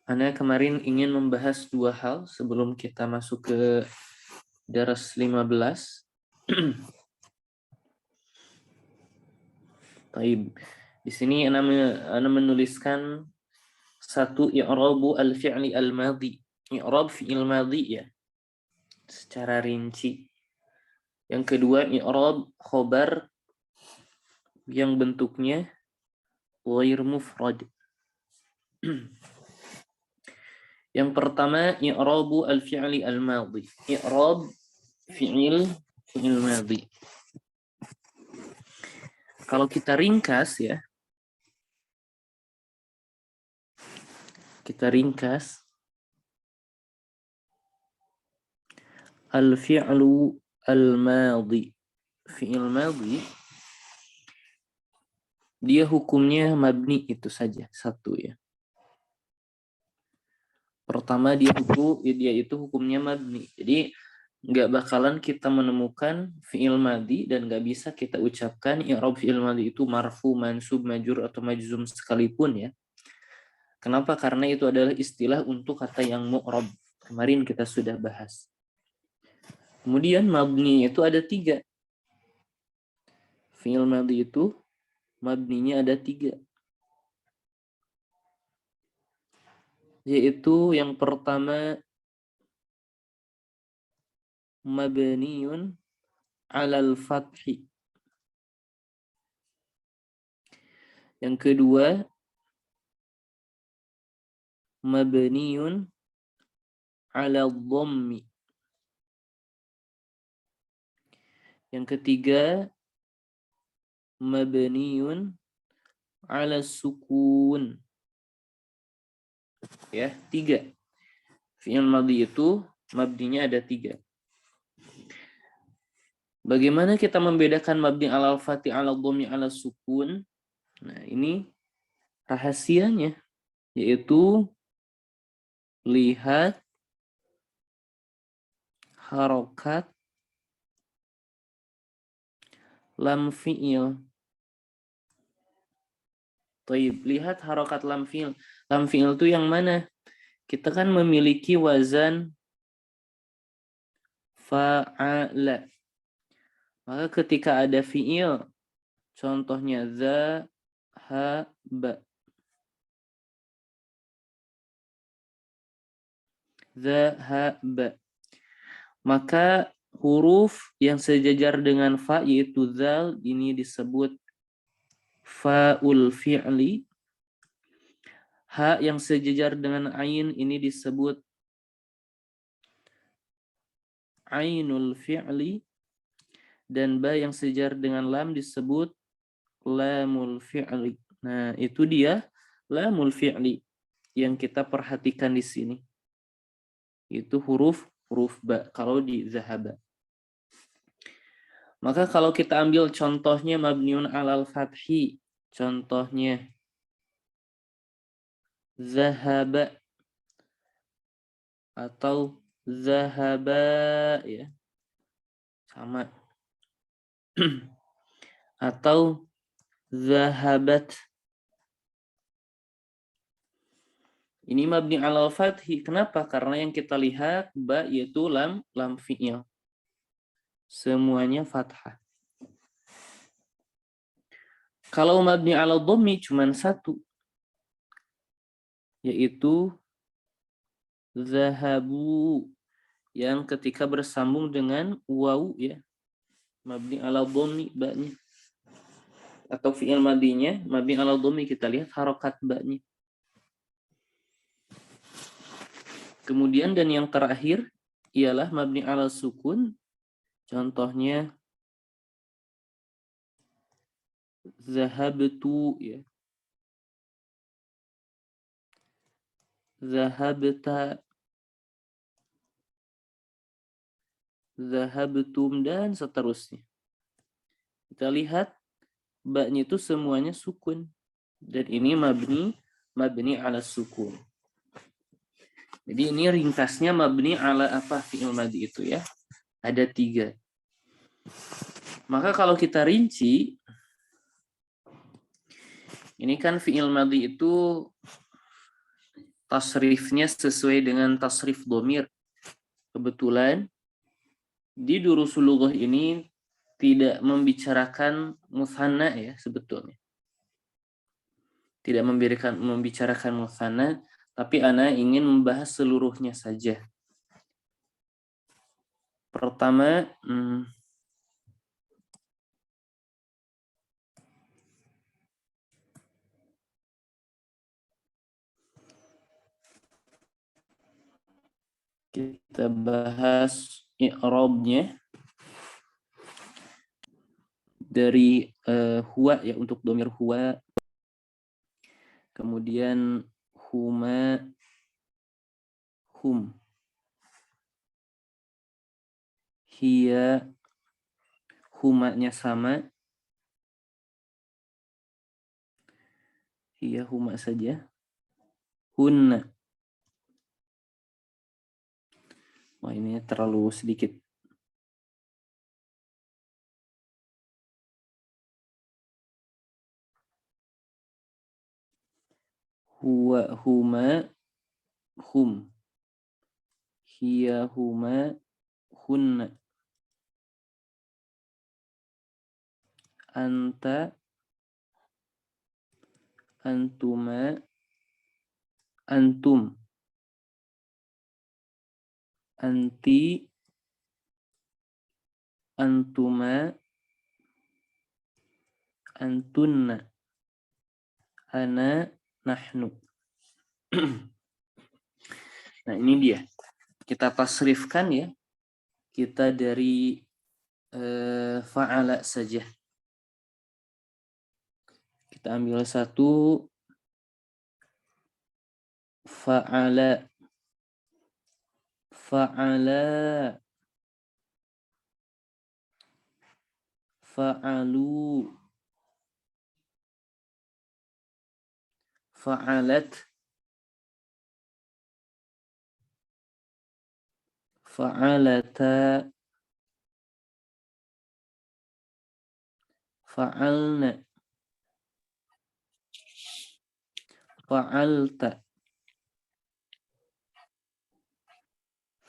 Ana kemarin ingin membahas dua hal sebelum kita masuk ke daras 15. Baik. Di sini ana menuliskan satu i'rabu al-fi'li al-madhi. I'rab fi'il madhi ya. Secara rinci. Yang kedua i'rab khobar yang bentuknya ghair mufrad. Yang pertama i'rabu al-fi'li al-madhi. I'rab fi'il madhi. Kalau kita ringkas ya. Kita ringkas al-fi'lu al-madhi. Fi'il madhi dia hukumnya mabni itu saja, satu ya. Pertama dia itu hukumnya mabni. Jadi nggak bakalan kita menemukan fi'il madhi dan nggak bisa kita ucapkan i'rab fi'il madhi itu marfu, mansub, majrur atau majzum sekalipun ya. Kenapa? Karena itu adalah istilah untuk kata yang mu'rab. Kemarin kita sudah bahas. Kemudian mabni itu ada 3. Fi'il madhi itu mabninya ada 3. Yaitu yang pertama mabniun 'alal fathi. Yang kedua mabniun 'ala dhammi. Yang ketiga mabniun 'ala sukun. Ya, 3. Fi'il madhi itu mabninya ada 3. Bagaimana kita membedakan mabni 'alal fathi, 'ala dhammi, 'ala sukun? Nah, ini rahasianya, yaitu lihat harokat lam fi'il. Taib, lihat harokat lam fi'il. Lam fi'il itu yang mana? Kita kan memiliki wazan fa'ala. Maka ketika ada fi'il, contohnya zahaba. Zahaba. Maka huruf yang sejajar dengan fa yaitu zal ini disebut fa'ul fi'li. Ha yang sejajar dengan ain ini disebut ainul fi'li. Dan ba yang sejajar dengan lam disebut lamul fi'li. Nah, itu dia lamul fi'li yang kita perhatikan di sini. Itu huruf ba kalau di zahaba. Maka kalau kita ambil contohnya mabniun 'alal fathi, contohnya zahaba atau zahaba ya. Sama. Atau zahabat. Ini mabni 'alal fathi. Kenapa? Karena yang kita lihat ba yaitu lam fi'il. Semuanya fathah. Kalau mabni 'alal dhammi cuma 1. Yaitu zahabu yang ketika bersambung dengan wawu ya. Mabni 'alal dhammi ba-nya. Atau fi'il madinya mabni 'alal dhammi, kita lihat harokat ba-nya. Kemudian dan yang terakhir ialah mabni 'alal sukun. Contohnya zahabtu ya. Zahabta, zahabtum dan seterusnya. Kita lihat ba-nya itu semuanya sukun dan ini mabni 'ala sukun. Jadi ini ringkasnya mabni 'ala apa fi'il madhi itu ya. Ada 3. Maka kalau kita rinci Ini kan fi'il madhi itu tasrifnya sesuai dengan tasrif dhamir. Kebetulan di durusul lughah ini tidak membicarakan mutsanna ya sebetulnya. Tidak membicarakan mutsanna, tapi ana ingin membahas seluruhnya saja. Pertama, kita bahas i'rabnya dari huwa ya untuk dhamir huwa. Kemudian huma, hum, hiya, humanya sama, hiya huma saja, hunna. Wah ini terlalu sedikit. Huwa, huma, hum, hiya huma, hunna. Anta, antuma, antum. Anti, antuma, antunna. Ana, nahnu. Nah ini dia. Kita tasrifkan ya. Kita dari fa'ala saja. Kita ambil satu. Fa'ala. Fa'ala. Fa'alu. Fa'alat. Fa'alata. Fa'alna. Fa'alta.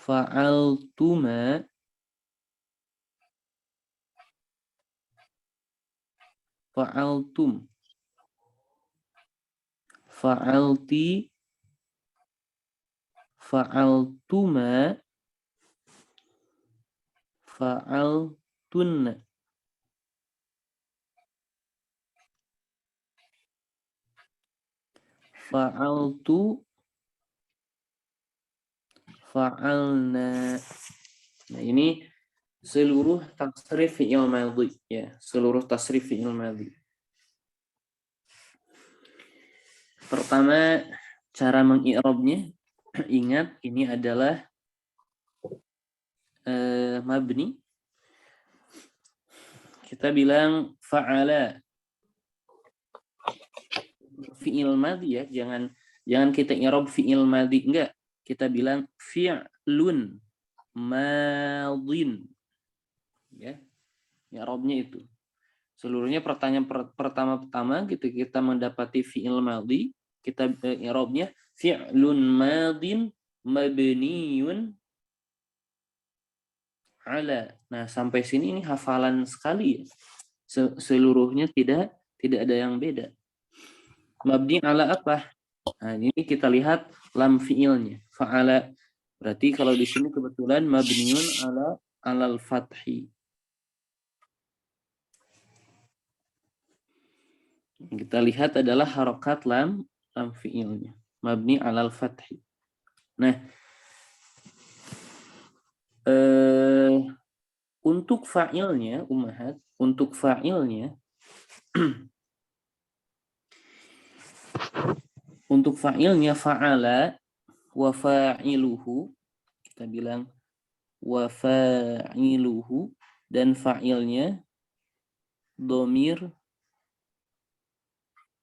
Fa'altuma. Fa'altum. Fa'alti. Fa'altuma. Fa'altunna. Fa'altu. Fa'alna. Nah ini seluruh tasrif fi'il madhi ya, seluruh tasrif fi'il madhi. Pertama, cara mengi'rabnya, ingat ini adalah mabni. Kita bilang fa'ala. Fi'il madhi ya, jangan kita i'rab fi'il madhi, enggak. Kita bilang fi'lun madhin. Ya. I'rabnya itu. Seluruhnya pertanyaan pertama kita mendapati fi'il madhi, kita i'rabnya fi'lun madhin mabniyun ala. Nah, sampai sini ini hafalan sekali ya. Seluruhnya tidak ada yang beda. Mabni ala apa? Nah, ini kita lihat lam fi'ilnya. Fa'ala. Berarti kalau di sini kebetulan mabniun ala alal fathi. Kita lihat adalah harokat lam fi'ilnya. Mabni alal fathi. Nah, untuk fa'ilnya, ummahat, untuk fa'ilnya, untuk fa'ilnya fa'ala wa fa'iluhu, kita bilang wa fa'iluhu, dan fa'ilnya dhamir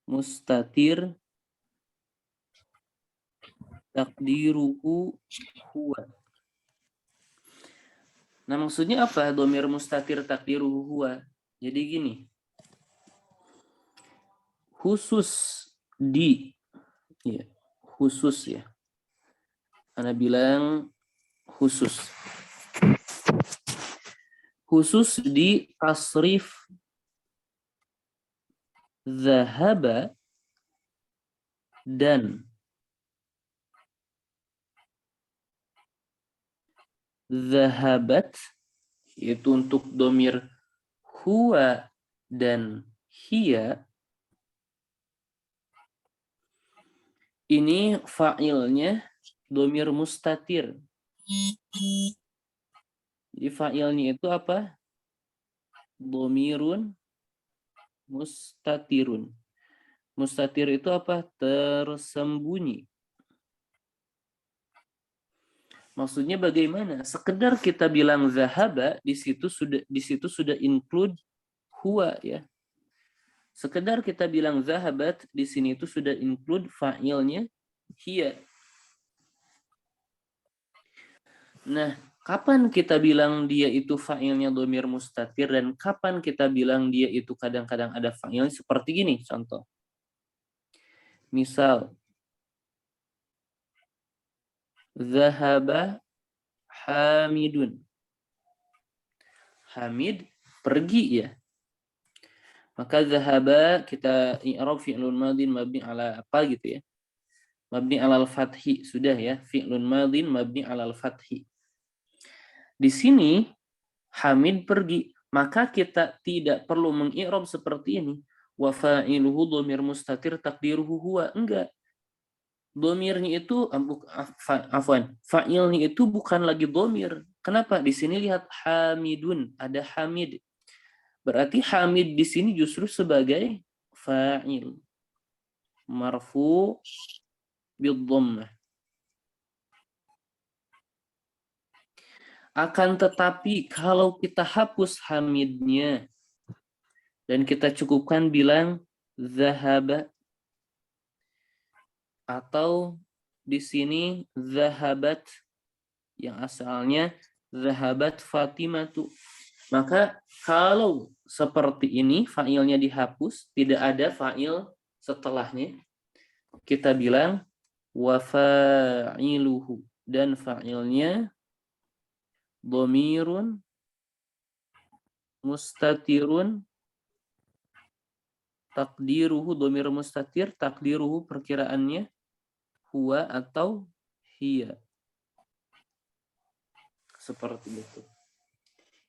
mustatir takdiruhu huwa. Nah, maksudnya apa dhamir mustatir takdiruhu huwa? Jadi gini. khusus di, ya, khusus ya. Ana bilang khusus. Khusus di tasrif zahaba dan zahabat, itu untuk domir huwa dan hiya. Ini fa'ilnya domir mustatir. Jadi fa'ilnya itu apa? Domirun mustatirun. Mustatir itu apa? Tersembunyi. Maksudnya bagaimana? Sekedar kita bilang zahaba, di situ sudah include huwa ya. Sekedar kita bilang zahabat, di sini itu sudah include fa'ilnya hiya. Nah, kapan kita bilang dia itu fa'ilnya domir mustatir dan kapan kita bilang dia itu kadang-kadang ada fa'ilnya seperti gini contoh. Misal zahaba Hamidun. Hamid pergi ya. Maka zahaba kita i'rab fi'lun madin mabni ala apa gitu ya. Mabni alal fathi sudah ya, fi'lun madin mabni alal fathi. Di sini Hamid pergi, maka kita tidak perlu mengi'rab seperti ini. Wa fa'iluhu dhamir mustatir takdiruhu huwa. Enggak. Domirnya itu afwan, fa'ilnya itu bukan lagi domir. Kenapa? Di sini lihat Hamidun, ada Hamid. Berarti Hamid di sini justru sebagai fa'il. Marfu bid-dhammah. Akan tetapi kalau kita hapus Hamidnya dan kita cukupkan bilang zahaba, atau di sini zahabat yang asalnya zahabat Fatimatu. Maka kalau seperti ini fa'ilnya dihapus, tidak ada fa'il setelahnya, kita bilang wa fa'iluhu, dan fa'ilnya dhamirun mustatirun takdiruhu, dhamir mustatir takdiruhu perkiraannya huwa atau hiya. Seperti itu.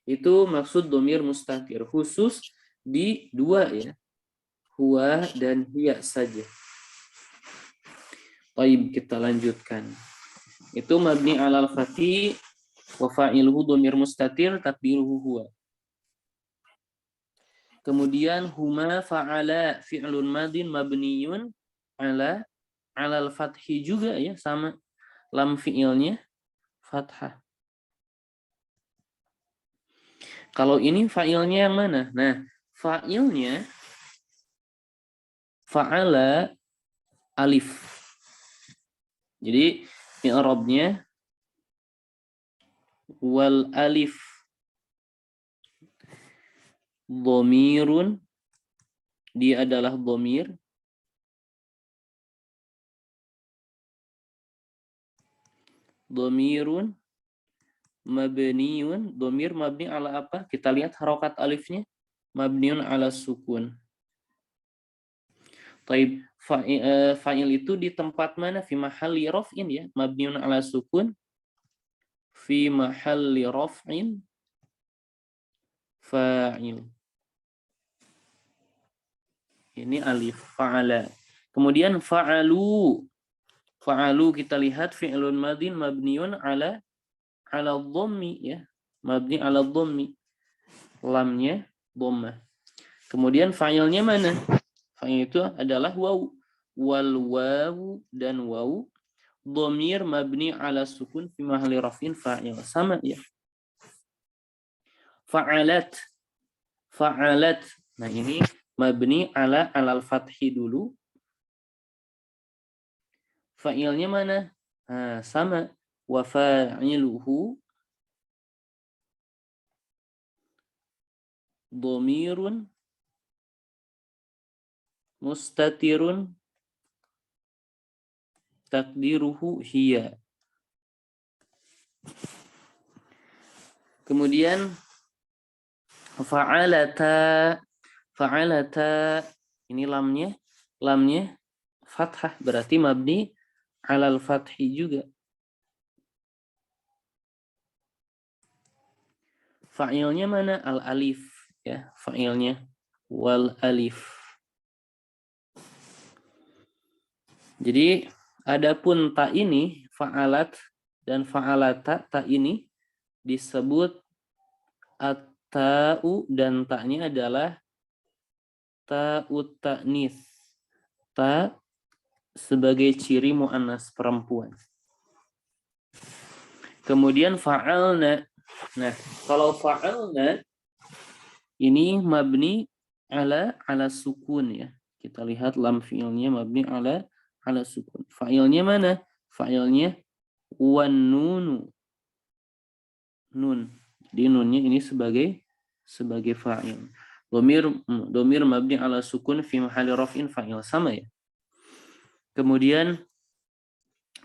Itu maksud dhamir mustatir, khusus di dua ya, huwa dan hiya saja. Baik, kita lanjutkan. Itu mabni alal fathi wa fa'iluhu dhamir mustatir takdiruhu huwa. Kemudian huma fa'ala fi'lun madin mabniyun ala alal fathi juga ya, sama lam fi'ilnya fathah. Kalau ini fa'ilnya yang mana? Nah, fa'ilnya fa'ala alif. Jadi i'rabnya wal alif dhamirun, dia adalah dhamir, dhamirun mabniun, dhamir mabni ala apa? Kita lihat harokat alifnya, mabniun ala sukun. Taib, fa'il itu di tempat mana? Fi mahalli raf'in ya, mabniun ala sukun, fi mahalli raf'in fa'il. Ini alif fa'ala. Kemudian fa'alu. Fa'alu kita lihat fi'lun madin mabniun ala dhammi ya. Mabni ala dhammi. Lamnya dhammah. Kemudian fa'ilnya mana? Fa'il itu adalah waw. Wal wawu dan waw dhamir mabni ala sukun fi mahalli raf'in fa'il. Sama ya. Fa'alat. Fa'alat. Nah, ini mabni ala alal fathi dulu. Fa'ilnya mana? Nah, sama. Wa fa'iluhu dhamirun mustatirun takdiruhu hiya. Kemudian fa'alata ini lamnya fathah, berarti mabni alal fathi juga. Fa'ilnya mana? Al alif ya, fa'ilnya wal alif. Jadi adapun ta ini fa'alat dan fa'alata, ta ini disebut at-ta'u dan ta'nya adalah ta'ut ta'nis. Ta sebagai ciri mu'annas perempuan. Kemudian fa'alna. Nah, kalau fa'alna ini mabni ala sukun ya. Kita lihat lam fi'ilnya mabni ala sukun. Fa'ilnya mana? Fa'ilnya wan nunu. Nun. Jadi nunnya ini sebagai fa'il. Domir mabni ala sukun fi mahalli raf'in fa'il, sama ya. Kemudian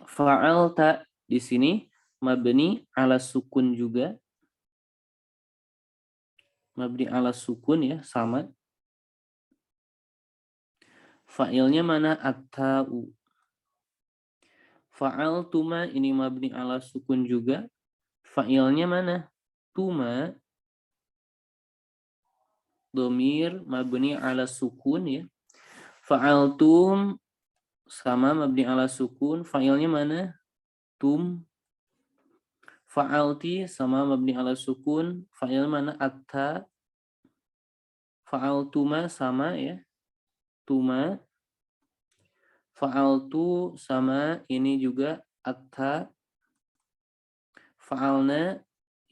fa'alta di sini mabni ala sukun juga. Mabni ala sukun ya, sama. Fa'ilnya mana? At-ta'u. Fa'altuma ini mabni ala sukun juga. Fa'ilnya mana? Tuma. Domir mabni ala sukun ya. Fa'altum sama mabni ala sukun. Fa'ilnya mana? Tum. Fa'alti sama mabni ala sukun. Fa'il mana? Atta. Fa'altuma sama ya. Tuma. Fa'altu sama ini juga atta. Fa'alna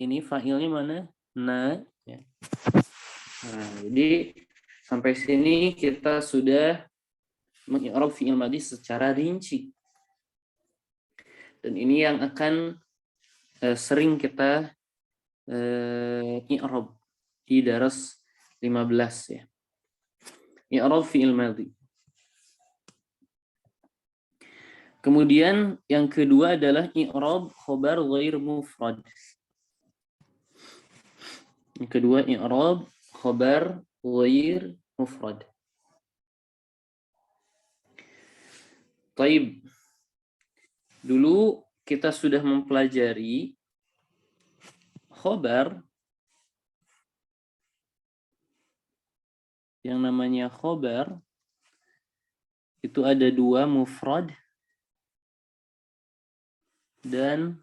ini fa'ilnya mana? Na ya. Nah, jadi sampai sini kita sudah mengi'rab fi'il madhi secara rinci. Dan ini yang akan sering kita i'rab di daras 15 ya. I'rab fi'il madhi. Kemudian yang kedua adalah i'rab khobar ghair mufrad. Yang kedua i'rab khobar ghair mufrad. Taib. Dulu kita sudah mempelajari khobar. Yang namanya khobar itu ada dua, mufrad dan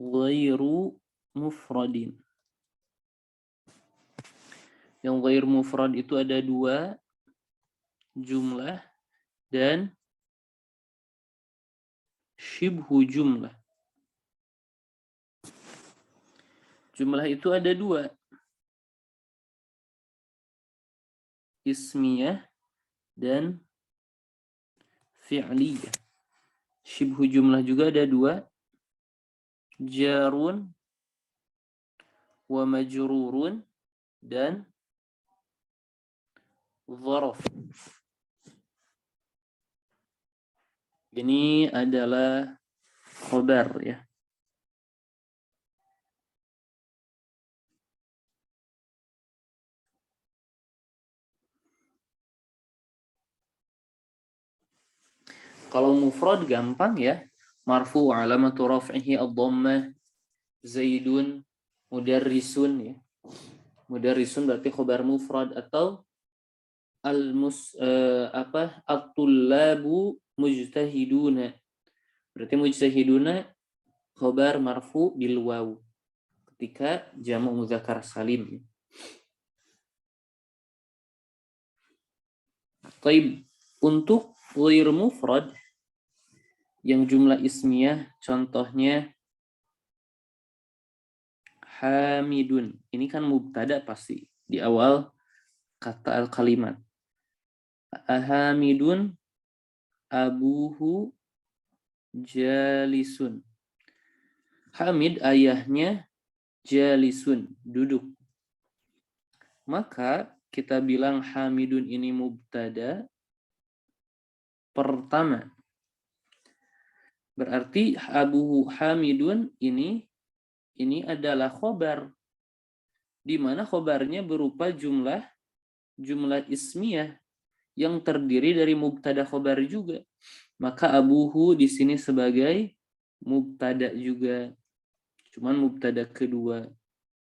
ghairu mufradin. Yang ghair mufrad itu ada dua, jumlah dan syibhu jumlah. Jumlah itu ada dua, ismiyah dan fi'liyah. Syibhu jumlah juga ada dua, jarun wa majrurun dan dzaraf. Ini adalah khobar ya. Kalau mufrad gampang ya. Marfu alamatu raf'ihi ad-dhammah, Zaidun, mudarrisun ya. Mudarrisun berarti khobar mufrad, atau at-tullabu mujtahiduna. Berarti mujtahiduna khobar marfu bil waw ketika jamu muzakkar salim. Taib, untuk ghair mufrad yang jumlah ismiyah contohnya hamidun. Ini kan mubtada pasti di awal kata al-kalimat. Hamidun abuhu jalisun. Hamid ayahnya jalisun, duduk. Maka kita bilang Hamidun ini mubtada, pertama, berarti Abu Hamidun ini adalah khobar, di mana khobarnya berupa jumlah ismiyah yang terdiri dari mubtada khobar juga. Maka abuhu di sini sebagai mubtada juga, cuman mubtada kedua.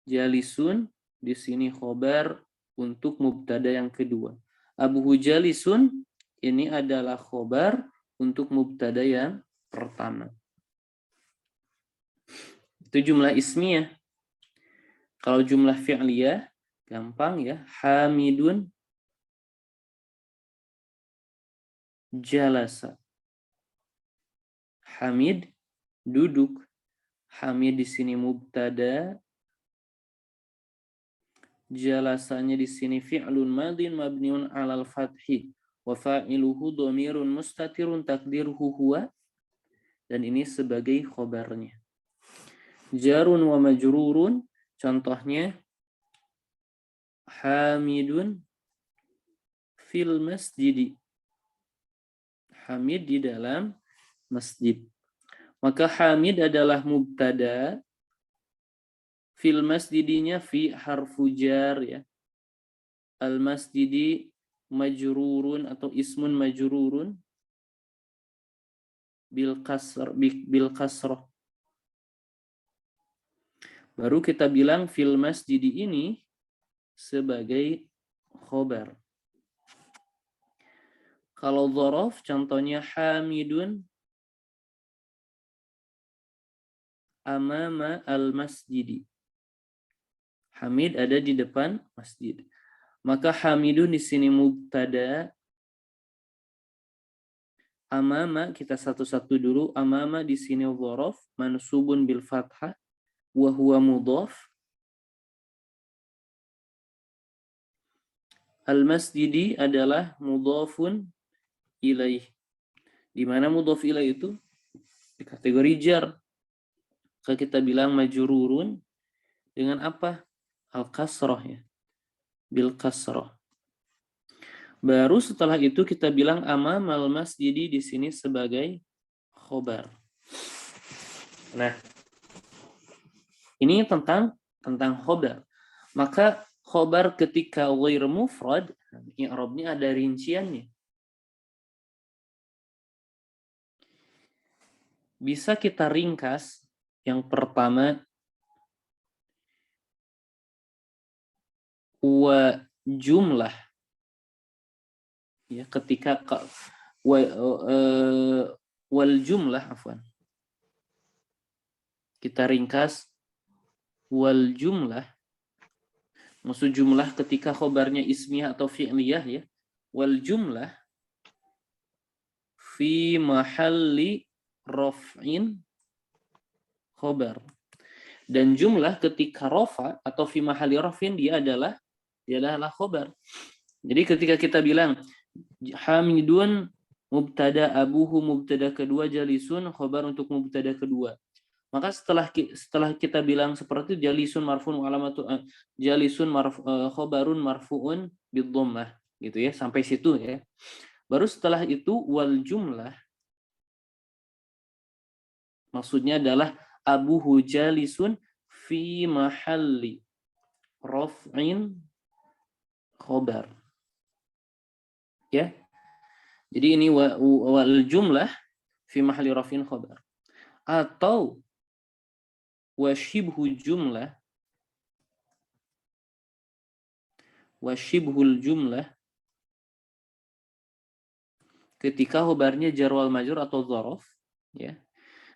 Jalisun di sini khobar untuk mubtada yang kedua. Abuhu jalisun ini adalah khobar untuk mubtada yang pertama. Itu jumlah ismiyah. Kalau jumlah fi'liyah gampang ya. Hamidun jalasa. Hamid duduk. Hamid di sini mubtada. Jalasanya di sini fi'lun madin mabniun 'alal fathi wa fa'iluhu dhamirun mustatirun takdiruhu huwa, dan ini sebagai khobarnya. Jarun wa majrurun, contohnya Hamidun fil masjidi. Hamid di dalam masjid. Maka Hamid adalah mubtada, fil masjidinya fi harfu jar ya. Al masjidi majrurun atau ismun majrurun bil kasrah. Baru kita bilang fil masjidi ini sebagai khobar. Kalau dzaraf contohnya Hamidun amama al masjidi. Hamid ada di depan masjid. Maka Hamidun di sini mubtada. Amama kita satu-satu dulu. Amama di sini dzaraf mansubun bil fathah wa huwa mudhaf. Al masjidi adalah mudhafun ilaih. Di mana mudhaf ilaih itu di kategori jar. Kalau kita bilang majrurun dengan apa? Al-kasrah ya. Bil kasrah. Baru setelah itu kita bilang amamal masjidi di sini sebagai khobar. Nah, ini tentang khobar. Maka khobar ketika ghair mufrad, i'rabnya ada rinciannya. Bisa kita ringkas. Yang pertama, wa jumlah ya, ketika wal jumlah afwan, kita ringkas wal jumlah, maksud jumlah ketika khobarnya ismiyah atau fi'liyah ya. Wal jumlah fi mahalli raf'in khobar, dan jumlah ketika rofa atau fi mahalli raf'in dia adalah khobar. Jadi ketika kita bilang Hamidun mubtada, abuhu mubtada kedua, jalisun khobar untuk mubtada kedua. Maka setelah kita bilang seperti itu, jalisun marfu'un alamatu jalisun khobarun marfu'un bidhammah gitu ya, sampai situ ya. Baru setelah itu wal jumlah maksudnya adalah abuhu jalisun fi mahalli raf'in khobar. Ya. Jadi ini wal jumlah fi mahalli raf'in khobar. Atau washibhul jumlah ketika khobarnya jar wal majrur atau dzaraf ya.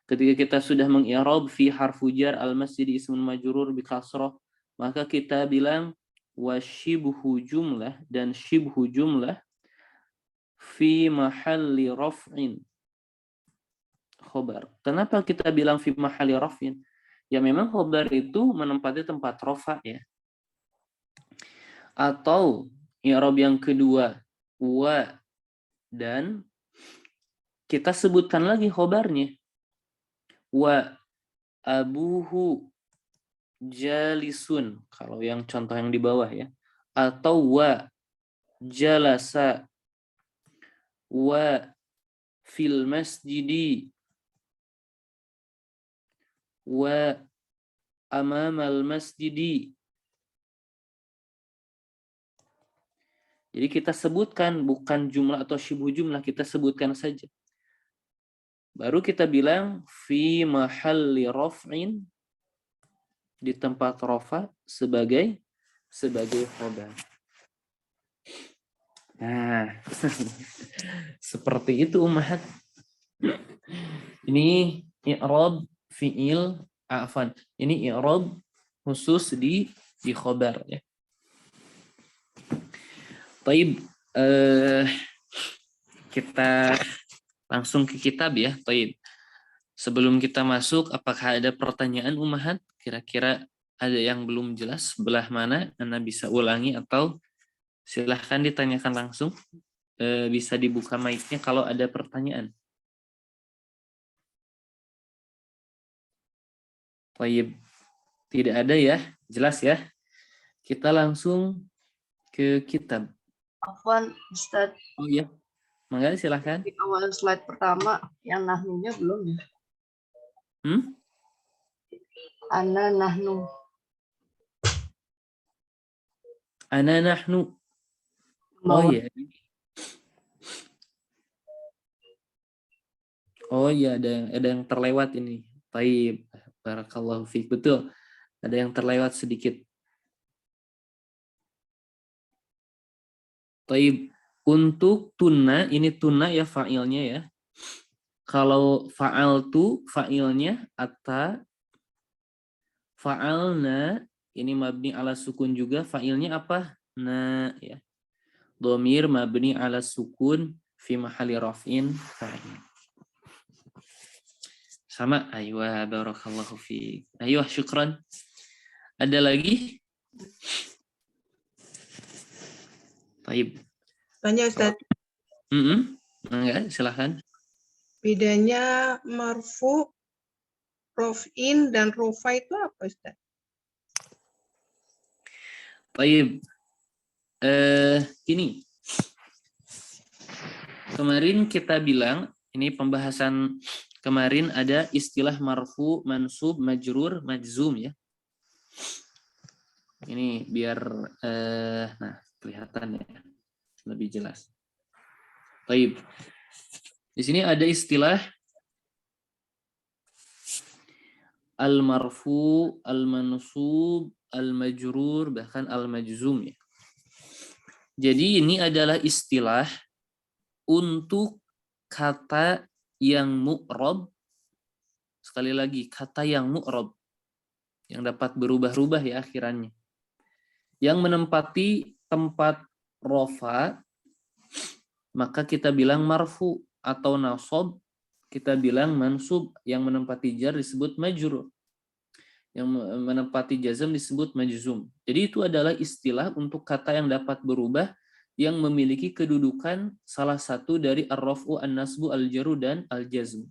Ketika kita sudah mengi'rab fi harfu jar al masjid ismun majrur bi kasrah, maka kita bilang washibhu jumlah dan shibhu jumlah fi mahalli raf'in khobar. Kenapa kita bilang fi mahalli raf'in? Ya memang khobar itu menempati tempat rofa ya. Atau i'rab yang kedua wa, dan kita sebutkan lagi khobarnya. Wa abuhu jalisun, kalau yang contoh yang di bawah ya. atau wa jalasa wa fil masjidi wa amamal masjidi. Jadi kita sebutkan, bukan jumlah atau syibhu jumlah, kita sebutkan saja. Baru kita bilang fi mahalli raf'in, di tempat rafa sebagai khabar. Nah, seperti itu ummahat. Ini i'rab fi'il afan. Ini i'rab khusus di khabar ya. Taib, kita langsung ke kitab ya. Taib. Sebelum kita masuk, apakah ada pertanyaan ummahat? Kira-kira ada yang belum jelas belah mana? Anda bisa ulangi atau silahkan ditanyakan langsung. Bisa dibuka mic-nya kalau ada pertanyaan. Taib. Tidak ada ya? Jelas ya? Kita langsung ke kitab. Afwan, Ustaz. Oh iya. Mangga silahkan. Di awal slide pertama yang nahnunya belum ya? Ana nahnu. Ana nahnu. Oh iya. Oh iya, ada yang terlewat ini. Baik, barakallahu fiik. Betul. Ada yang terlewat sedikit. Baik, untuk tunna, ini tunna ya fa'ilnya ya. Kalau fa'altu fa'ilnya atta, fa'alna ini mabni ala sukun juga, fa'ilnya apa? Na ya. Dhamir mabni ala sukun fi mahalli raf'in fa'il. Sama, aywa barakallahu fiik. Aywa syukran. Ada lagi? Baik. Tanya Ustaz. Enggak, silahkan. Bedanya marfu, rof'in, dan rufa itu apa Ustaz? Baik. Gini. Kemarin kita bilang, ini pembahasan kemarin ada istilah marfu, mansub, majrur, majzum ya. Ini biar nah kelihatan ya lebih jelas. Baik. Di sini ada istilah al-marfu, al-mansub, al-majrur, bahkan al-majzum ya. Jadi ini adalah istilah untuk kata yang mu'rab. Sekali lagi, kata yang mu'rab, yang dapat berubah-ubah ya akhirannya. Yang menempati tempat rofa, maka kita bilang marfu, atau nasab kita bilang mansub. Yang menempati jar disebut majrur, yang menempati jazm disebut majzum. Jadi itu adalah istilah untuk kata yang dapat berubah, yang memiliki kedudukan salah satu dari ar-raf'u, an-nasbu, al-jarru, dan al-jazm.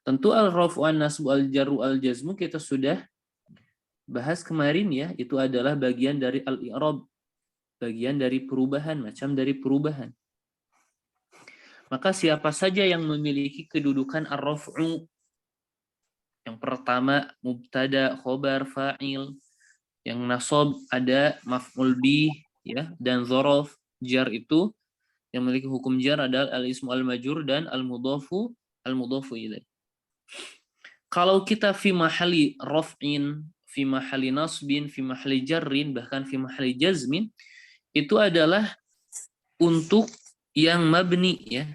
Tentu al-raf'u, an-nasbu, al-jarru, al-jazmu kita sudah bahas kemarin ya, itu adalah bagian dari al-i'rab, bagian dari perubahan, macam dari perubahan. Maka siapa saja yang memiliki kedudukan ar-raf'u, yang pertama mubtada, khobar, fa'il. Yang nasab ada maf'ul bih ya, dan dzaraf. Jar itu yang memiliki hukum jar adalah al-ismu al-majrur dan al-mudhafu ilaih. Kalau kita fi mahali raf'in, fi mahali nasbin, fi mahali jarrin, bahkan fi mahali jazmin, itu adalah untuk yang mabni ya.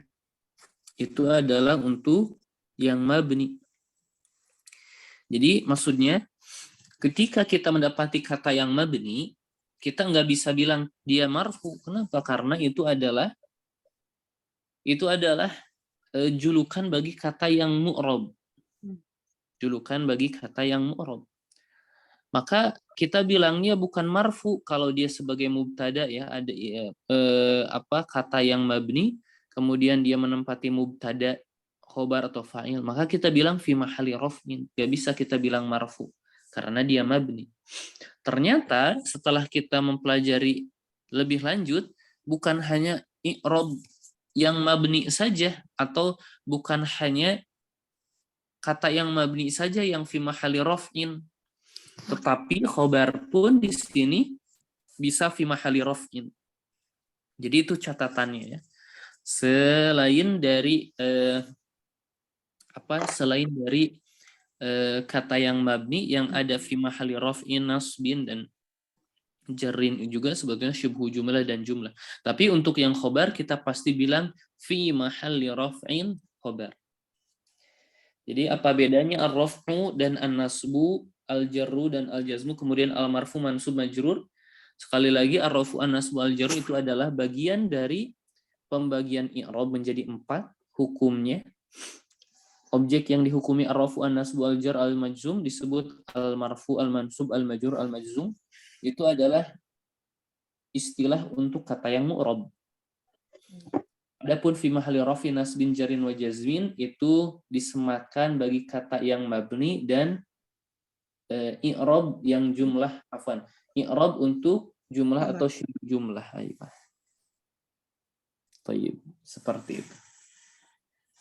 Itu adalah untuk yang mabni. Jadi maksudnya ketika kita mendapati kata yang mabni, kita nggak bisa bilang dia marfu. Kenapa? Karena itu adalah julukan bagi kata yang mu'rab. Julukan bagi kata yang mu'rab. Maka kita bilangnya bukan marfu kalau dia sebagai mubtada ya, ada kata yang mabni, kemudian dia menempati mubtada, khobar atau fa'il, maka kita bilang fi mahali raf'in. Gak bisa kita bilang marfu karena dia mabni. Ternyata setelah kita mempelajari lebih lanjut, bukan hanya i'rab yang mabni saja, atau bukan hanya kata yang mabni saja yang fi mahalli raf'in, tetapi khobar pun di sini bisa fi mahalli raf'in. Jadi itu catatannya ya. Selain dari selain dari kata yang mabni yang ada fi mahalli raf'in, nasbin, dan jarrin juga sebetulnya syubhu jumlah dan jumlah. Tapi untuk yang khobar kita pasti bilang fi mahalli raf'in khobar. Jadi apa bedanya ar-raf'u dan an-nasbu, al-jarru dan al-jazmu, kemudian al-marfu, mansub, majrur? Sekali lagi ar-raf'u, an-nasbu, al-jarru itu adalah bagian dari pembagian i'rab menjadi 4 hukumnya. Objek yang dihukumi ar-raf'u, an-nasbu, al-jar, al-majzum disebut al-marfu, al-mansub, al-majrur, al-majzum. Itu adalah istilah untuk kata yang mu'rab. Adapun fi mahalli rafi, nasbin, jarin, wa jazmin itu disematkan bagi kata yang mabni dan i'rab yang jumlah, i'rab untuk jumlah atau syibh jumlah. Baik, seperti itu.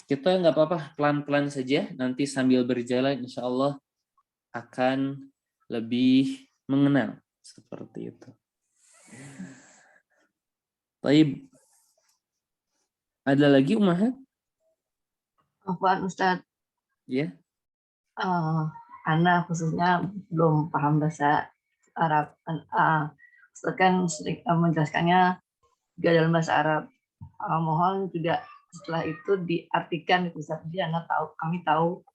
Kita nggak apa-apa, pelan-pelan saja, nanti sambil berjalan insya Allah akan lebih mengenal seperti itu. Baik. Ada lagi Umahat? Afwan Ustadz, Ya. Ana khususnya belum paham bahasa Arab. Ustadz kan sering menjelaskannya juga dalam bahasa Arab. Mohon juga setelah itu diartikan itu Ustadz. Jadi kami tahu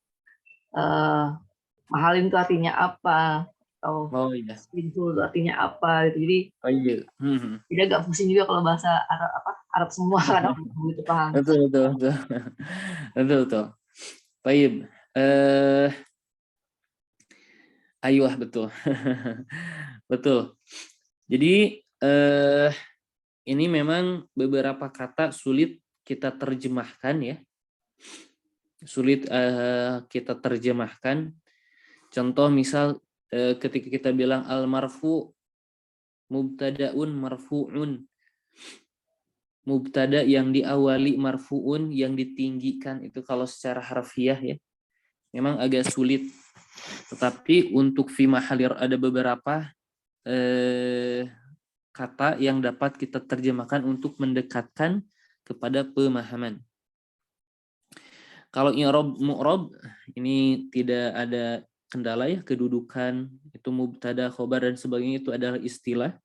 mahalin itu artinya apa, atau Iya. itu artinya apa gitu. Jadi Iya. jadi agak pusing juga kalau bahasa Arab semua kadang begitu paham. Betul. Baik. Ayuh, betul. Betul. Jadi ini memang beberapa kata sulit kita terjemahkan ya. Sulit kita terjemahkan. Contoh misal ketika kita bilang al-marfu, mubtada'un marfu'un. Mubtada yang diawali marfu'un, yang ditinggikan, itu kalau secara harfiah ya memang agak sulit. Tetapi untuk fi mahallir ada beberapa kata yang dapat kita terjemahkan untuk mendekatkan kepada pemahaman. Kalau i'rab mu'rab ini tidak ada kendala ya, kedudukan itu mubtada, khobar dan sebagainya itu adalah istilah.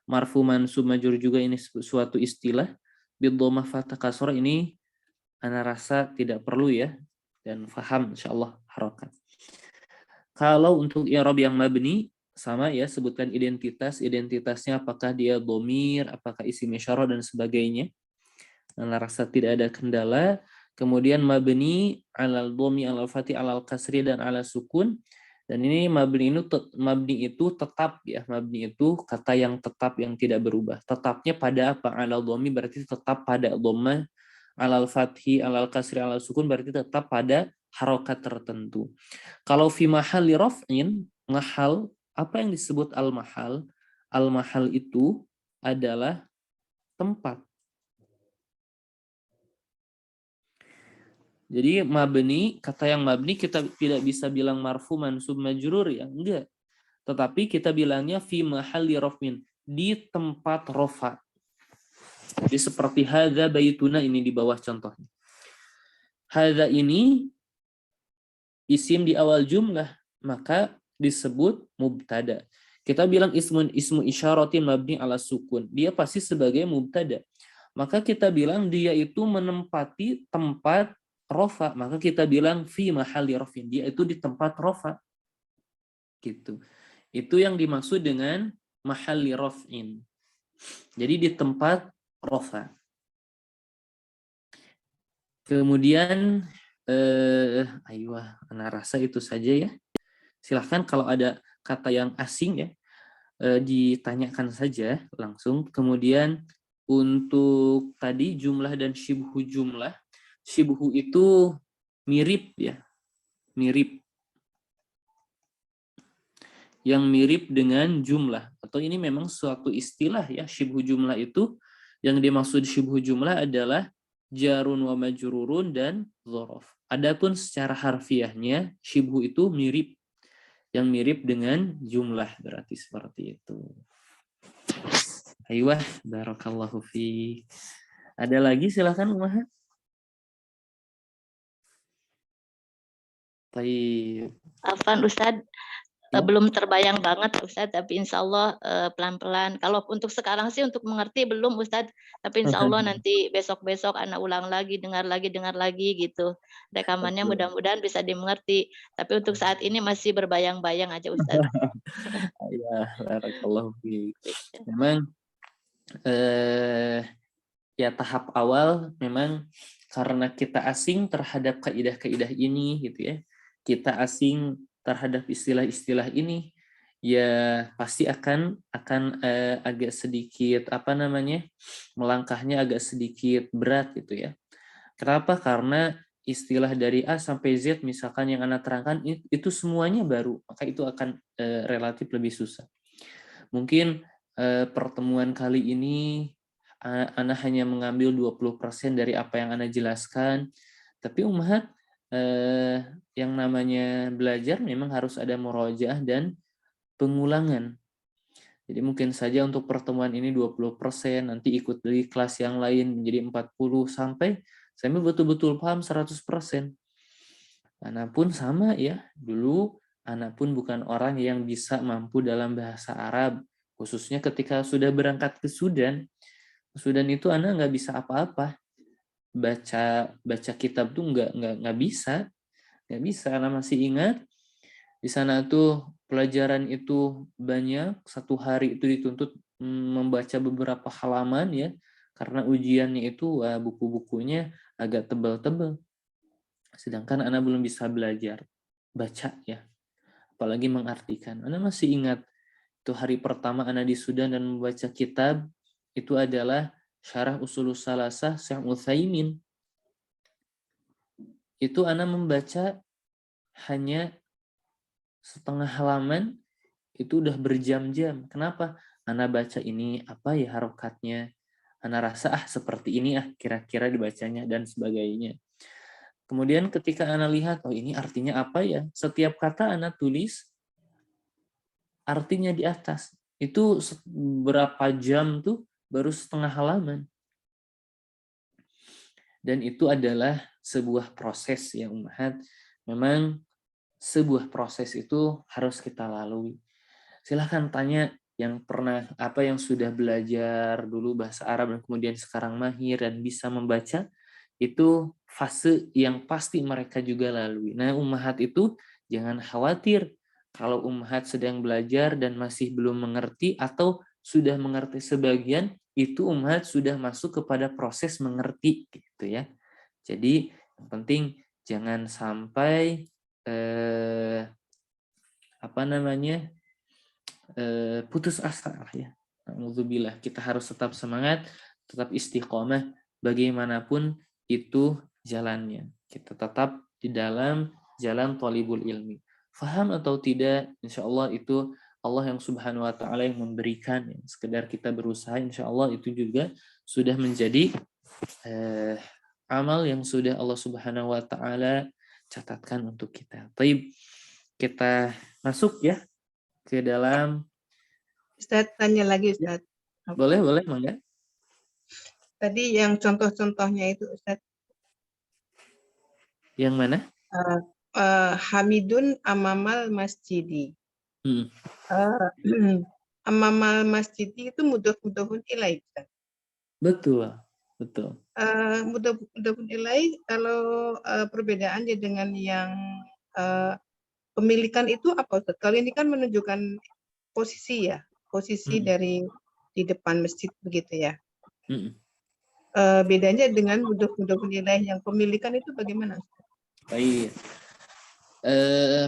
Marfu, mansub, majrur juga ini suatu istilah. Bidhammah, fathah, kasrah ini ana rasa tidak perlu ya, dan faham insyaallah harokat. Kalau untuk i'rab yang mabni sama ya, sebutkan identitasnya apakah dia dhamir, apakah isim isyarah dan sebagainya. Ana rasa tidak ada kendala. Kemudian mabni alal dhammi, alal fathi, alal kasri dan ala sukun. Dan ini mabni itu tetap ya, mabni itu kata yang tetap yang tidak berubah. Tetapnya pada apa? Alal dhammi berarti tetap pada dhamma, alal fathi, alal kasri, alal sukun berarti tetap pada harokat tertentu. Kalau fi mahalli raf'in, mahal, apa yang disebut al-mahal? Al-mahal itu adalah tempat. Jadi mabni, kata yang mabni kita tidak bisa bilang marfu, mansub, majrur ya, enggak. Tetapi kita bilangnya fi mahalli raf'in, di tempat rofa. Jadi seperti hadza baituna ini di bawah contohnya. Hadza ini isim di awal jumlah, maka disebut mubtada. Kita bilang ismu isyaratin mabni ala sukun, dia pasti sebagai mubtada. Maka kita bilang dia itu menempati tempat rofa, maka kita bilang fi mahalli rafin, dia itu di tempat rofa. Gitu. Itu yang dimaksud dengan mahalli rafin. Jadi di tempat rofa. Kemudian ana rasa itu saja ya. Silahkan kalau ada kata yang asing ya, ditanyakan saja langsung. Kemudian untuk tadi jumlah dan syibhu jumlah, syibhu itu mirip ya, mirip. yang mirip dengan jumlah. Atau ini memang suatu istilah ya, syibhu jumlah itu yang dimaksud syibhu jumlah adalah jarun wa majrurun dan dzaraf. Adapun secara harfiahnya syibhu itu mirip, yang mirip dengan jumlah, berarti seperti itu. Aiyah, barakallahu fi. Ada lagi silakan Umaha. Baik. Afan Ustadz, Ya. belum terbayang banget Ustadz, tapi insya Allah pelan-pelan. Kalau untuk sekarang sih untuk mengerti belum Ustadz, tapi insya Allah nanti besok-besok anak ulang lagi, dengar lagi gitu. Rekamannya Betul. mudah-mudahan bisa dimengerti. Tapi untuk saat ini masih berbayang-bayang aja Ustadz. Ya, barakallahu fi. Memang ya tahap awal memang karena kita asing terhadap kaidah-kaidah ini gitu ya. Kita asing terhadap istilah-istilah ini, ya pasti akan agak sedikit melangkahnya agak sedikit berat gitu ya. Kenapa? Karena istilah dari A sampai Z misalkan yang Anda terangkan itu semuanya baru, maka itu akan relatif lebih susah. Mungkin pertemuan kali ini Anda hanya mengambil 20% dari apa yang Anda jelaskan, tapi Ummahat yang namanya belajar memang harus ada murojaah dan pengulangan. Jadi mungkin saja untuk pertemuan ini 20%, nanti ikut di kelas yang lain menjadi 40, sampai saya betul-betul paham 100%. Anak pun sama ya, dulu anak pun bukan orang yang bisa mampu dalam bahasa Arab, khususnya ketika sudah berangkat ke Sudan. Sudan itu anak nggak bisa apa-apa. Baca kitab tuh nggak bisa. Nggak bisa, Ana masih ingat di sana tuh pelajaran itu banyak, satu hari itu dituntut membaca beberapa halaman ya, karena ujiannya itu buku-bukunya agak tebal-tebal. Sedangkan Ana belum bisa belajar baca ya, apalagi mengartikan. Ana masih ingat itu hari pertama Ana di Sudan dan membaca kitab itu adalah Syarah Usulus Salasah Syekh Utsaimin. Itu Ana membaca hanya setengah halaman, itu udah berjam-jam. Kenapa? Ana baca ini apa ya harokatnya, Ana rasa seperti ini kira-kira dibacanya dan sebagainya. Kemudian ketika Ana lihat, oh ini artinya apa ya, setiap kata Ana tulis artinya di atas. Itu berapa jam tuh baru setengah halaman. Dan itu adalah sebuah proses ya Ummahat. Memang sebuah proses itu harus kita lalui. Silahkan tanya yang pernah yang sudah belajar dulu bahasa Arab dan kemudian sekarang mahir dan bisa membaca, itu fase yang pasti mereka juga lalui. Nah, Ummahat itu jangan khawatir kalau Ummahat sedang belajar dan masih belum mengerti atau sudah mengerti sebagian, itu Ummahat sudah masuk kepada proses mengerti gitu ya. Jadi yang penting jangan sampai putus asa lah ya. Alhamdulillah, kita harus tetap semangat, tetap istiqomah bagaimanapun itu jalannya. Kita tetap di dalam jalan thalibul ilmi. Faham atau tidak, insya Allah itu Allah yang subhanahu wa ta'ala yang memberikan. Sekedar kita berusaha, insya Allah itu juga sudah menjadi amal yang sudah Allah subhanahu wa ta'ala catatkan untuk kita. Baik, kita masuk ya ke dalam. Ustadz, tanya lagi Ustadz. Boleh, Mangga. Tadi yang contoh-contohnya itu Ustadz. Yang mana? Hamidun amamal masjidi. Amamal masjidi itu mudhofun ilaih. Betul. Mudhofun ilaih, kalau perbedaannya dengan yang pemilikan itu apa Ustadz? Kalau ini kan menunjukkan posisi ya, dari di depan masjid begitu ya. Bedanya dengan mudhofun ilaih yang pemilikan itu bagaimana? Baik.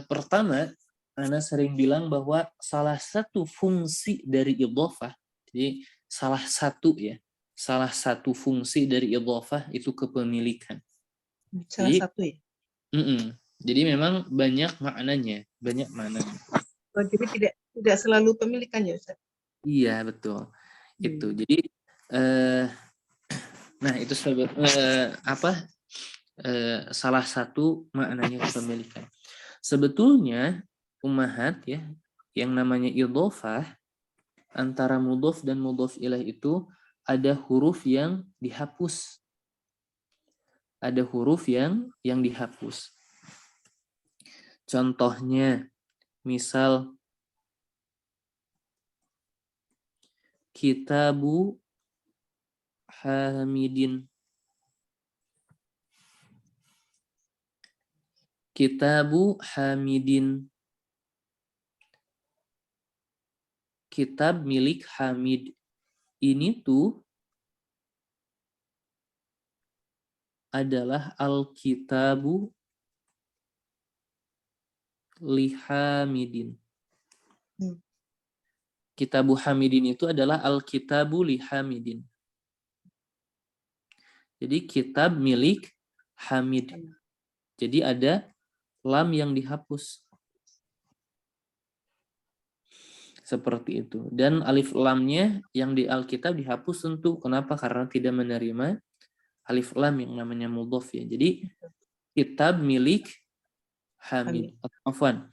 Pertama, Ana sering bilang bahwa salah satu fungsi dari idhofah, jadi salah satu fungsi dari idhofah itu kepemilikan. Satu ya. Jadi memang banyak maknanya. Jadi tidak selalu pemilikan ya Ustaz? Iya, betul. Itu. Jadi nah itu salah satu maknanya kepemilikan. Sebetulnya ummahat ya, yang namanya idhofah antara mudhof dan mudhof ilaih itu ada huruf yang dihapus. Ada huruf yang dihapus. Contohnya, misal kitabu Hamidin. Kitabu Hamidin. Kitab milik Hamid. Ini tuh adalah Alkitabu li Hamidin. Kitabu Hamidin itu adalah Alkitabu li Hamidin. Jadi kitab milik Hamid. Jadi ada lam yang dihapus. Seperti itu. Dan alif lamnya yang di Alkitab dihapus tentu. Kenapa? Karena tidak menerima alif lam yang namanya mudhof ya. Jadi kitab milik Hamid. Afwan.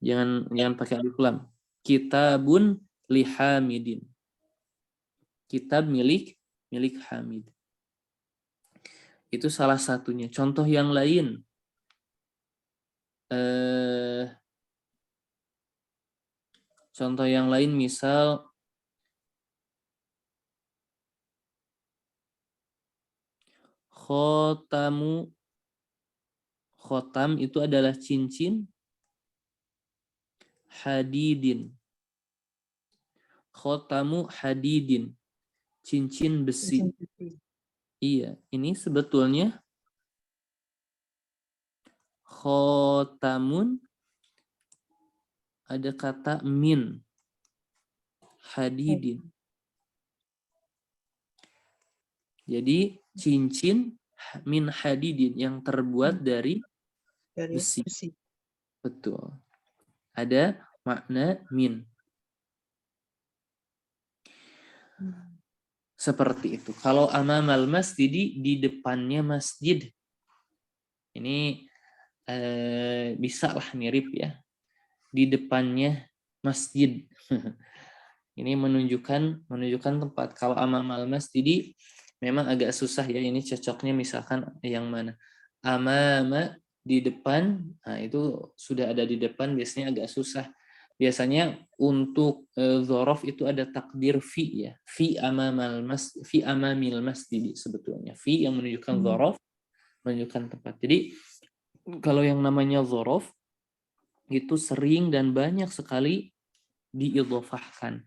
Jangan pakai alif lam. Kitabun li Hamidin. Kitab milik Hamid. Itu salah satunya. Contoh yang lain. Contoh yang lain misal khotamu. Khotam itu adalah cincin hadidin. Khotamu hadidin. Cincin besi. Iya, ini sebetulnya khotamun ada kata min hadidin. Jadi cincin min hadidin yang terbuat dari besi. Betul. Ada makna min. Seperti itu. Kalau amamal masjid di depannya masjid. Ini bisa lah mirip ya. Di depannya masjid. Ini menunjukkan tempat. Kalau amamal masjid memang agak susah ya. Ini cocoknya misalkan yang mana? Amama di depan. Nah, itu sudah ada di depan biasanya agak susah. Biasanya untuk dzaraf itu ada takdir fi ya. Fi amamil masjid sebetulnya. Fi yang menunjukkan dzaraf, menunjukkan tempat. Jadi kalau yang namanya dzaraf itu sering dan banyak sekali diidhofahkan.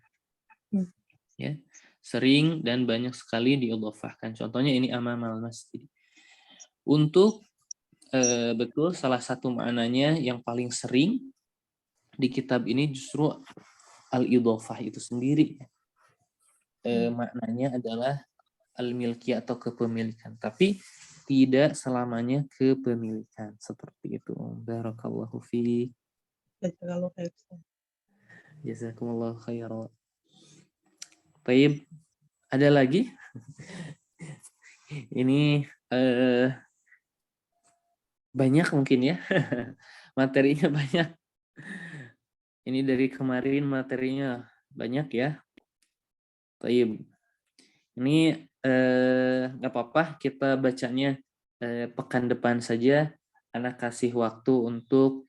Ya. Sering dan banyak sekali diidhofahkan. Contohnya ini amamal masjid. Untuk betul salah satu maknanya yang paling sering di kitab ini justru al-idhofah itu sendiri. Maknanya adalah al-milki atau kepemilikan. Tapi tidak selamanya kepemilikan. Seperti itu. Barakallahu fi. Jazakumullahu khairan. Baik. Ada lagi? Ini banyak mungkin ya. Materinya banyak. Ini dari kemarin materinya banyak ya. Baik. Ini nggak apa-apa kita bacanya pekan depan saja. Anak kasih waktu untuk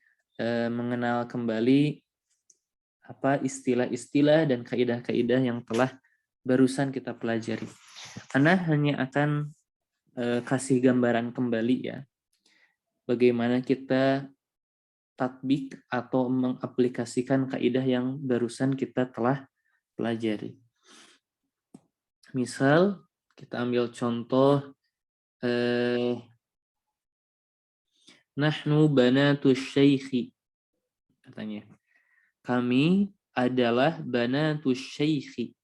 mengenal kembali apa istilah-istilah dan kaidah-kaidah yang telah barusan kita pelajari. Anak hanya akan kasih gambaran kembali ya. Bagaimana kita tatbik atau mengaplikasikan kaidah yang barusan kita telah pelajari. Misal kita ambil contoh nahnu banatus syaikhi katanya. Kami adalah banatus syaikhi.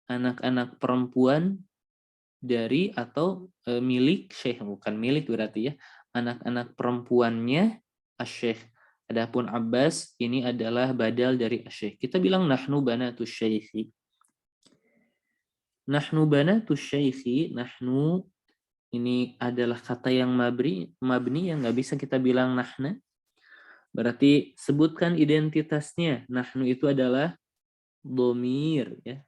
Anak-anak perempuan dari atau milik syekh, bukan milik berarti ya. Anak-anak perempuannya asy-syekh. Adapun Abbas ini adalah badal dari asy-syekh. Kita bilang nahnu banatus syaikhi. Nahnu banatus syaikhi, nahnu ini adalah kata yang mabni yang nggak bisa kita bilang nahna. Berarti sebutkan identitasnya. Nahnu itu adalah dhamir ya.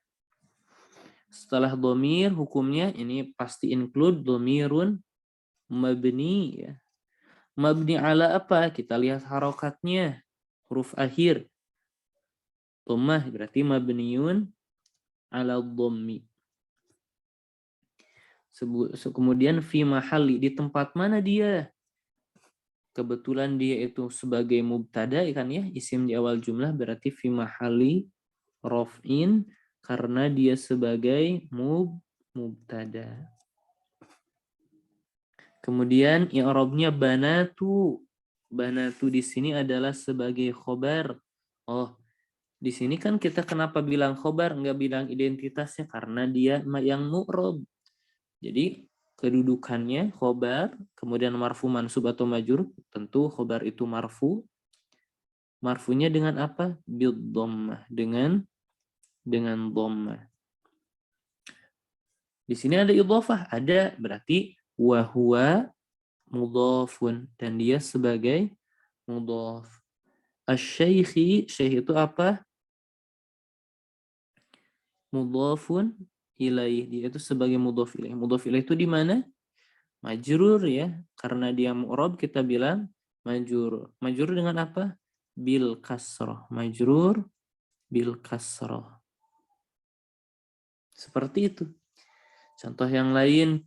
Setelah dhamir hukumnya ini pasti include dhamirun mabni ya. Mabni ala apa? Kita lihat harokatnya. Huruf akhir. Dhammah berarti mabniun ala dhammi. Kemudian fi mahalli, di tempat mana dia? Kebetulan dia itu sebagai mubtada kan ya, isim di awal jumlah berarti fi mahalli raf'in karena dia sebagai mubtada. Kemudian i'rabnya banatu. Banatu di sini adalah sebagai khobar. Oh, di sini kan kita kenapa bilang khobar, enggak bilang identitasnya karena dia yang mu'rab. Jadi kedudukannya khobar, kemudian marfu mansub atau majrur, tentu khobar itu marfu. Marfunya dengan apa? Bil dhammah, dengan dhammah. Di sini ada idhofah, ada berarti wa huwa mudhafun dan dia sebagai mudhaf. Asy-syaikhi, syekh itu apa? Mudhafun ilaih, dia itu sebagai mudhaf ilaih. Mudhaf ilaih itu di mana? Majrur ya, karena dia mu'rab kita bilang majrur. Majrur dengan apa? Bil kasrah. Majrur bil kasrah. Seperti itu. Contoh yang lain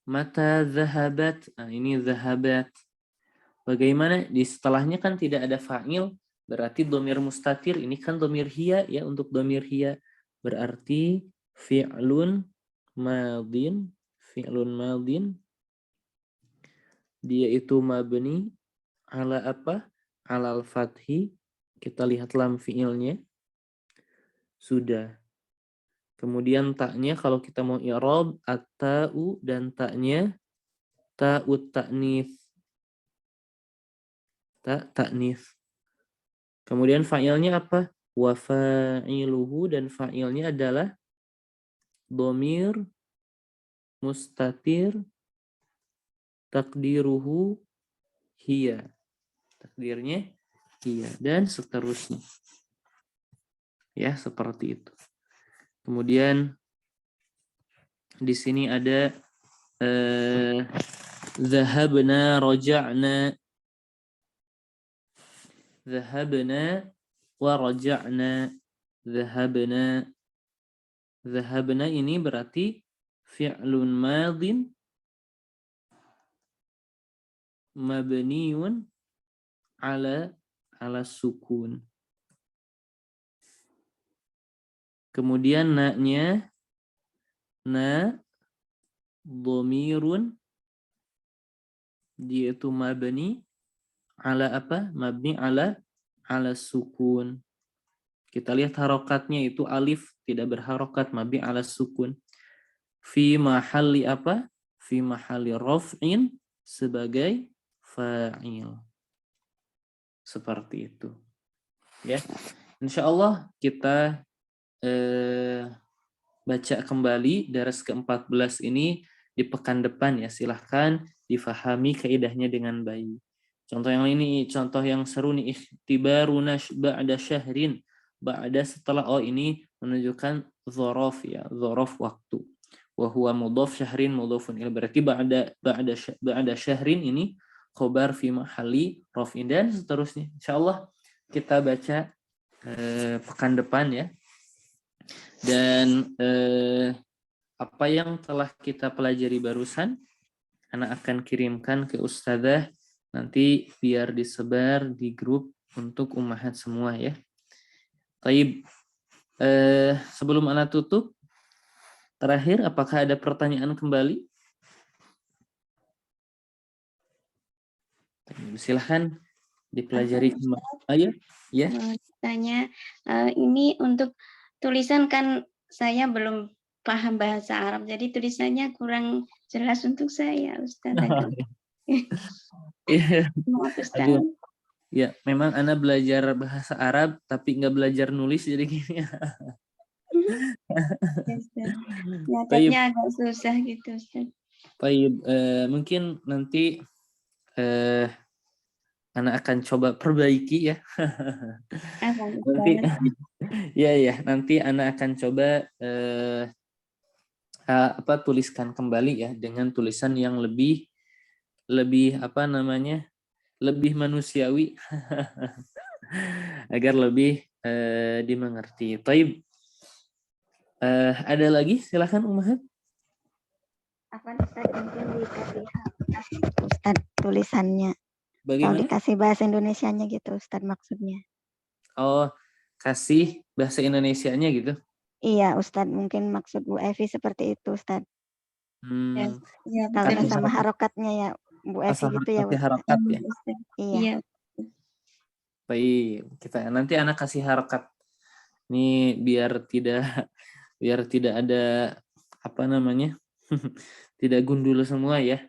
mata zahabat. Nah, ini zahabat. Bagaimana? Di setelahnya kan tidak ada fa'il, berarti dhamir mustatir. Ini kan dhamir hiya ya, untuk dhamir hiya berarti fi'lun madin. Fi'lun madin. Dia itu mabni ala apa? Alal fathi. Kita lihat lam fi'ilnya. Sudah. Kemudian taknya kalau kita mau i'rab at-ta'u dan taknya ta'ut ta'nits. Ta'nits. Kemudian fa'ilnya apa? Wa fa'iluhu, dan fa'ilnya adalah dhamir mustatir takdiruhu hiya. Takdirnya hiya dan seterusnya. Ya, seperti itu. Kemudian di sini ada zahabna raja'na. Zahabna wa raja'na. Zahabna ini berarti fi'lun madin mabniun ala sukun. Kemudian na-nya dhamirun, dia itu mabni ala apa? Mabni ala sukun. Kita lihat harokatnya itu alif tidak berharokat, mabni ala sukun. Fi mahalli apa? Fi mahalli raf'in sebagai fa'il. Seperti itu. Ya. Insyaallah kita baca kembali daras ke-14 ini di pekan depan ya. Silahkan difahami kaidahnya dengan baik. Contoh yang ini, contoh yang seru nih, ikhtibaruna ba'da syahrin. Ba'da setelah, oh ini menunjukkan dzaraf ya, dzaraf waktu. Wa huwa mudhaf, syahrin mudhafun ilaih. Berarti ba'da syahrin ini khobar fi mahalli raf'in dan seterusnya. Insyaallah kita baca pekan depan ya. Dan apa yang telah kita pelajari barusan, anak akan kirimkan ke ustadzah nanti biar disebar di grup untuk ummahat semua ya. Taib, sebelum anak tutup, terakhir apakah ada pertanyaan kembali? Silahkan dipelajari kembali. Ayo, ya. Tanya, ini untuk tulisan kan saya belum paham bahasa Arab, jadi tulisannya kurang jelas untuk saya, Ustaz. Iya, Maaf, Ustaz. aduh. Ya, memang Ana belajar bahasa Arab tapi nggak belajar nulis jadi gini. Baik, Nyatetnya agak susah gitu, Ustaz. baik. Mungkin nanti Ana akan coba perbaiki ya. Nanti, ya, nanti Ana akan coba tuliskan kembali ya dengan tulisan yang lebih apa namanya, lebih manusiawi agar lebih dimengerti. Taib. Ada lagi? Silakan Ummahat. Apa Ustaz, mungkin dikasih Ustaz tulisannya. Kalau Bagaimana? dikasih bahasa Indonesianya gitu Ustaz maksudnya. Oh, kasih bahasa Indonesianya gitu. Iya Ustaz, mungkin maksud Bu Evi seperti itu Ustaz. Ya, Kalau sama harokatnya ya Bu Evi gitu ya Ustaz. Harokat ya. Iya. Baik, kita nanti anak kasih harokat. Ini biar tidak ada apa namanya? tidak gundul semua ya.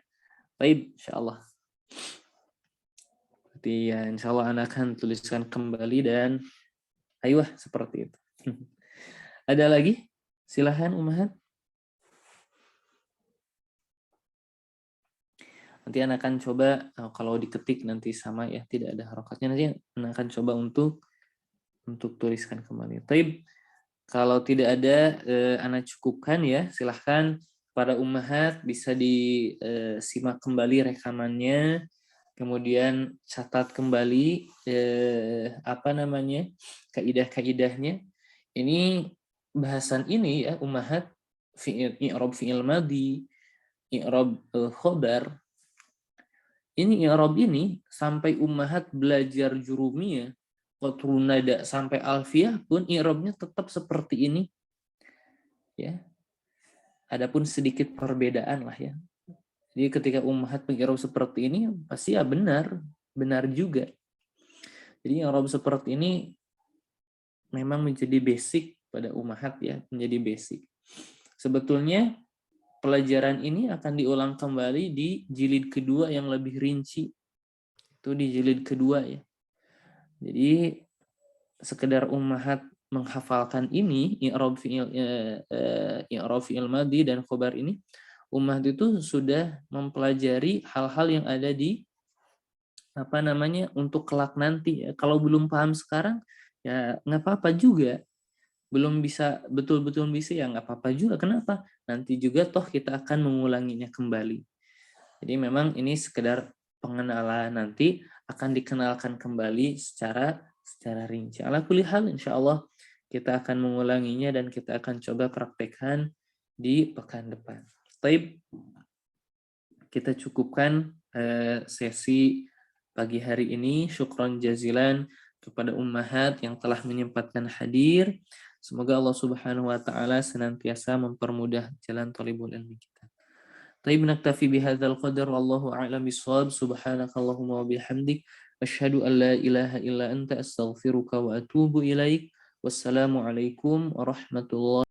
Baik, insyaallah. Berarti ya insyaallah anak akan tuliskan kembali dan ayo seperti itu. Ada lagi? Silahkan Ummahat. Nanti anak akan coba kalau diketik nanti sama ya, tidak ada harokatnya, nanti anak akan coba untuk tuliskan kembali. Taib, kalau tidak ada anak cukupkan ya, silahkan para Ummahat bisa disimak kembali rekamannya, kemudian catat kembali kaidah-kaidahnya. Ini bahasan ini ya Ummahat, i'rab fi'il madhi, i'rab khobar. Ini i'rab ini sampai Ummahat belajar jurumiyah, qatrun nada sampai alfiyah pun i'rabnya tetap seperti ini. Ya. Adapun sedikit perbedaan lah ya. Jadi ketika Ummahat meng'irab seperti ini pasti ya benar juga. Jadi i'rab seperti ini memang menjadi basic pada Ummahat ya, menjadi basic. Sebetulnya pelajaran ini akan diulang kembali di jilid kedua yang lebih rinci. Itu di jilid kedua ya. Jadi sekedar Ummahat menghafalkan ini i'rab fi'il madhi dan khobar ini, Ummahat itu sudah mempelajari hal-hal yang ada di untuk kelak nanti ya. Kalau belum paham sekarang ya nggak apa-apa juga. Belum bisa betul-betul bisa ya nggak apa-apa juga. Kenapa? Nanti juga toh kita akan mengulanginya kembali. Jadi memang ini sekedar pengenalan, nanti akan dikenalkan kembali secara rinci. Ala kulli hal insyaallah kita akan mengulanginya dan kita akan coba praktekkan di pekan depan. Baik, kita cukupkan sesi pagi hari ini. Syukran jazilan kepada Ummahat yang telah menyempatkan hadir. Semoga Allah Subhanahu wa taala senantiasa mempermudah jalan thalibul ilmi kita. Taib, naktafi bihadzal qadar wallahu a'lam bissawab. Subhanakallahumma wa bihamdik asyhadu an la ilaha illa anta astaghfiruka wa atubu ilaik. Wassalamu alaikum warahmatullahi